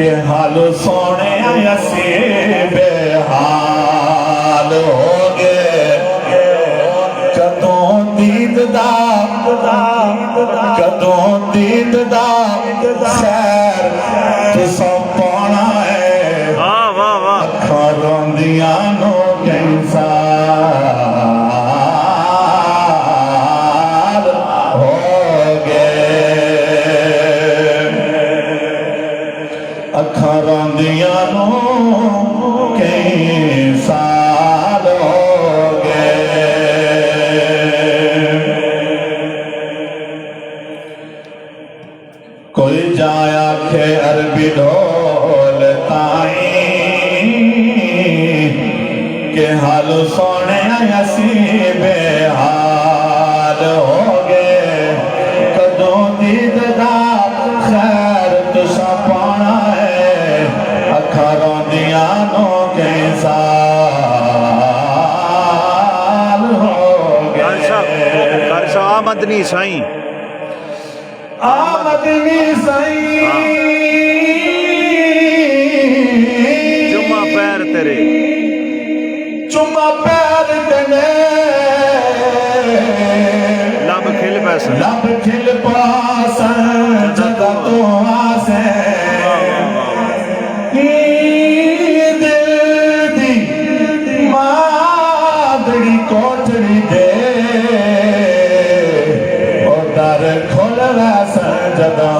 के हाल सोने असी बेहाल हो गए कदों दीद दा कदों दीद दा खैर तुसां पाना है अखां रोंदियां नो कैसा अखां रोंदियां नो कई साल हो गए। कोई जाया के अरबी ढोल ताई के हाल सोने असी बेहाल हो गए कदों दीद दा खैर तुसा पाना है अखां रोंदियां नो कैसा हो गए। आमदनी साईं आमदनी साईं चुम्मा पैर तेरे चुम्मा पैर तेरे लब खिल पैस लब खिल पास जदा तो आसे दिल दी मादड़ी कोठड़ी दे ओ दर खोल वैसा जदा